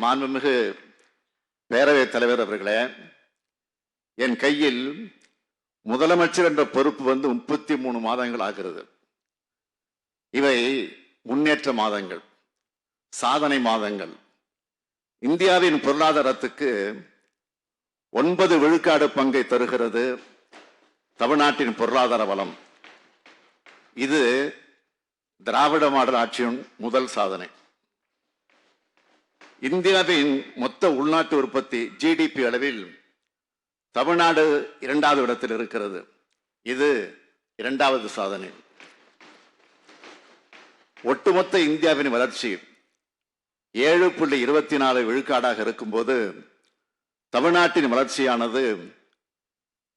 மாண்புமிகு பேரவைத் தலைவர் அவர்களே, என் கையில் முதலமைச்சர் என்ற பொறுப்பு 33 மாதங்கள் ஆகிறது. இவை முன்னேற்ற மாதங்கள், சாதனை மாதங்கள். இந்தியாவின் பொருளாதாரத்துக்கு 9 விழுக்காடு பங்கை தருகிறது தமிழ்நாட்டின் பொருளாதார வளம். இது திராவிட மாடல் ஆட்சியின் முதல் சாதனை. இந்தியாவின் மொத்த உள்நாட்டு உற்பத்தி ஜிடிபி அளவில் தமிழ்நாடு 2வது இடத்தில் இருக்கிறது. இது 2வது சாதனை. ஒட்டுமொத்த இந்தியாவின் வளர்ச்சி 7.24 விழுக்காடாக இருக்கும்போது தமிழ்நாட்டின் வளர்ச்சியானது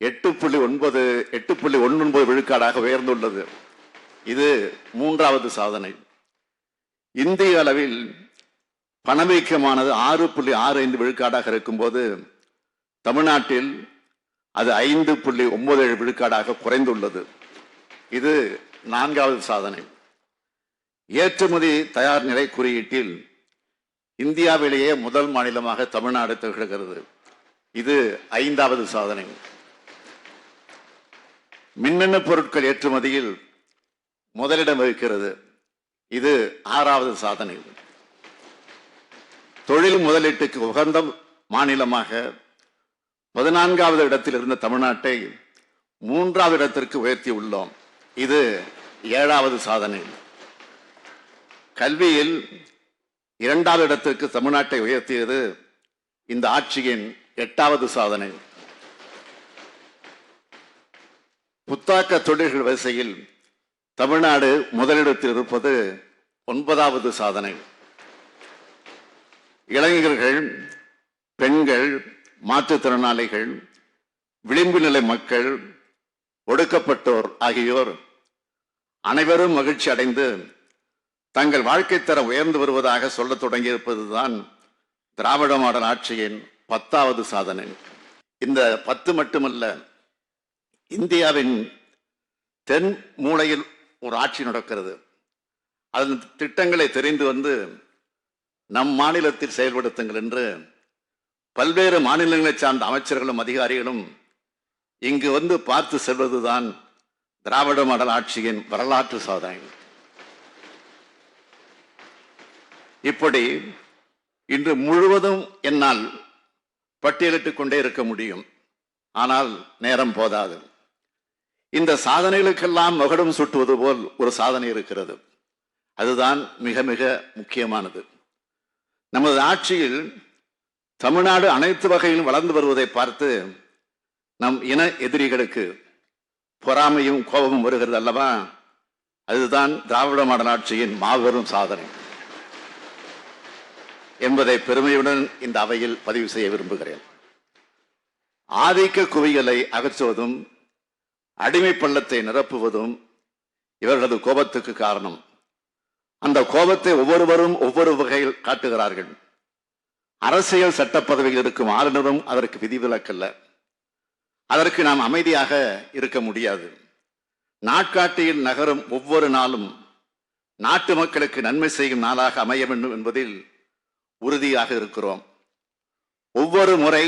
8.19 விழுக்காடாக உயர்ந்துள்ளது. இது 3வது சாதனை. இந்திய அளவில் பணவீக்கமானது 6.65 விழுக்காடாக இருக்கும்போது தமிழ்நாட்டில் அது 5.97 விழுக்காடாக குறைந்துள்ளது. இது 4வது சாதனை. ஏற்றுமதி தயார் நிலை குறியீட்டில் இந்தியாவிலேயே முதல் மாநிலமாக தமிழ்நாடு திகழ்கிறது. இது 5வது சாதனை. மின்னணு பொருட்கள் ஏற்றுமதியில் முதலிடம் வகிக்கிறது. இது 6வது சாதனை. தொழில் முதலீட்டுக்கு உகந்த மாநிலமாக 14வது இடத்தில் இருந்த தமிழ்நாட்டை 3வது இடத்திற்கு உயர்த்தி உள்ளோம். இது 7வது சாதனை. கல்வியில் 2வது இடத்திற்கு தமிழ்நாட்டை உயர்த்தியது இந்த ஆட்சியின் 8வது சாதனை. புத்தாக்க தொழில்கள் வரிசையில் தமிழ்நாடு முதலிடத்தில் இருப்பது 9வது சாதனை. இளைஞர்கள், பெண்கள், மாற்றுத்திறனாளிகள், விளிம்பு நிலை மக்கள், ஒடுக்கப்பட்டோர் ஆகியோர் அனைவரும் மகிழ்ச்சி அடைந்து தங்கள் வாழ்க்கை தரம் உயர்ந்து வருவதாக சொல்ல தொடங்கியிருப்பதுதான் திராவிட மாடல் ஆட்சியின் 10வது சாதனை. இந்த 10 மட்டுமல்ல, இந்தியாவின் தென் மூலையில் ஒரு ஆட்சி நடக்கிறது. அதன் திட்டங்களை தெரிந்து வந்து நம் மாநிலத்தில் செயல்படுத்துங்கள் என்று பல்வேறு மாநிலங்களை சார்ந்த அமைச்சர்களும் அதிகாரிகளும் இங்கு வந்து பார்த்து செல்வதுதான் திராவிட மாடல் ஆட்சியின் வரலாற்று சாதனை. இப்படி இன்று முழுவதும் என்னால் பட்டியலிட்டுக் கொண்டே இருக்க முடியும். ஆனால் நேரம் போதாது. இந்த சாதனைகளுக்கெல்லாம் மகுடம் சூட்டுவது போல் ஒரு சாதனை இருக்கிறது. அதுதான் மிக மிக முக்கியமானது. நமது ஆட்சியில் தமிழ்நாடு அனைத்து வகையிலும் வளர்ந்து வருவதை பார்த்து நம் இன எதிரிகளுக்கு பொறாமையும் கோபமும் வருகிறது அல்லவா? அதுதான் திராவிட மாடல் ஆட்சியின் மாபெரும் சாதனை என்பதை பெருமையுடன் இந்த அவையில் பதிவு செய்ய விரும்புகிறேன். ஆதிக்க குவியலை அகற்றுவதும் அடிமை பள்ளத்தை நிரப்புவதும் இவர்களது கோபத்துக்கு காரணம். அந்த கோபத்தை ஒவ்வொருவரும் ஒவ்வொரு வகையில் காட்டுகிறார்கள். அரசியல் சட்ட பதவியில் இருக்கும் ஆளுநரும் அதற்கு விதிவிலக்கல்ல. அதற்கு நாம் அமைதியாக இருக்க முடியாது. நாட்காட்டியில் நகரும் ஒவ்வொரு நாளும் நாட்டு மக்களுக்கு நன்மை செய்யும் நாளாக அமைய வேண்டும் என்பதில் உறுதியாக இருக்கிறோம். ஒவ்வொரு முறை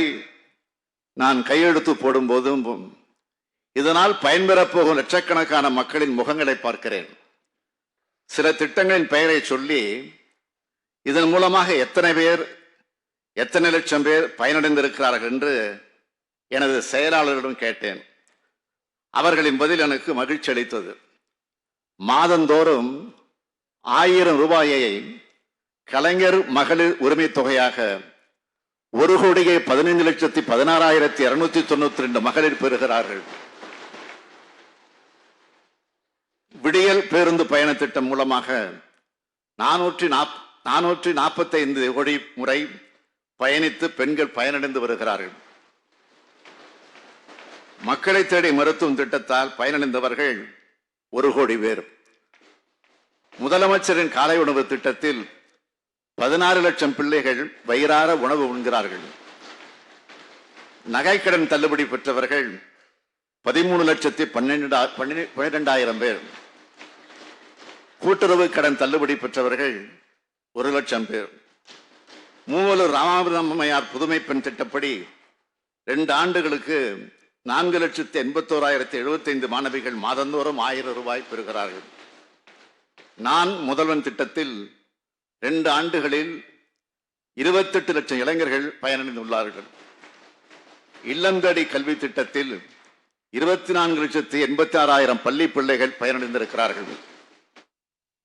நான் கையெழுத்து போடும் போதும் இதனால் பயன்பெறப் போகும் லட்சக்கணக்கான மக்களின் முகங்களை பார்க்கிறேன். சில திட்டங்களின் பெயரை சொல்லி இதன் மூலமாக எத்தனை லட்சம் பேர் பயனடைந்திருக்கிறார்கள் என்று எனது செயலாளரிடம் கேட்டேன். அவர்களின் பதில் எனக்கு மகிழ்ச்சி அளித்தது. மாதந்தோறும் 1000 ரூபாயை கலைஞர் மகளிர் உரிமை தொகையாக 1,15,16,292 மகளிர் பெறுகிறார்கள். விடியல் பேருந்து பயண திட்டம் மூலமாக 445 கோடி முறை பயணித்து பெண்கள் பயனடைந்து வருகிறார்கள். மக்களை தேடி மருத்துவம் திட்டத்தால் பயனடைந்தவர்கள் 1 கோடி பேர். முதலமைச்சரின் காலை உணவு திட்டத்தில் 16 லட்சம் பிள்ளைகள் வயிறார உணவு உண்கிறார்கள். நகைக்கடன் தள்ளுபடி பெற்றவர்கள் 13,12,000 பேர். கூட்டுறவு கடன் தள்ளுபடி பெற்றவர்கள் 1 லட்சம் பேர். மூவலூர் ராமாமிர்தம்மையார் புதுமை பெண் திட்டப்படி 2 ஆண்டுகளுக்கு 4,81,075 மாணவிகள் மாதந்தோறும் 1000 ரூபாய் பெறுகிறார்கள். நான் முதல்வன் திட்டத்தில் 2 ஆண்டுகளில் 28 லட்சம் இளைஞர்கள் பயனடைந்துள்ளார்கள். இல்லந்தடி கல்வி திட்டத்தில் 24,86,000 பள்ளி பிள்ளைகள் பயனடைந்திருக்கிறார்கள்.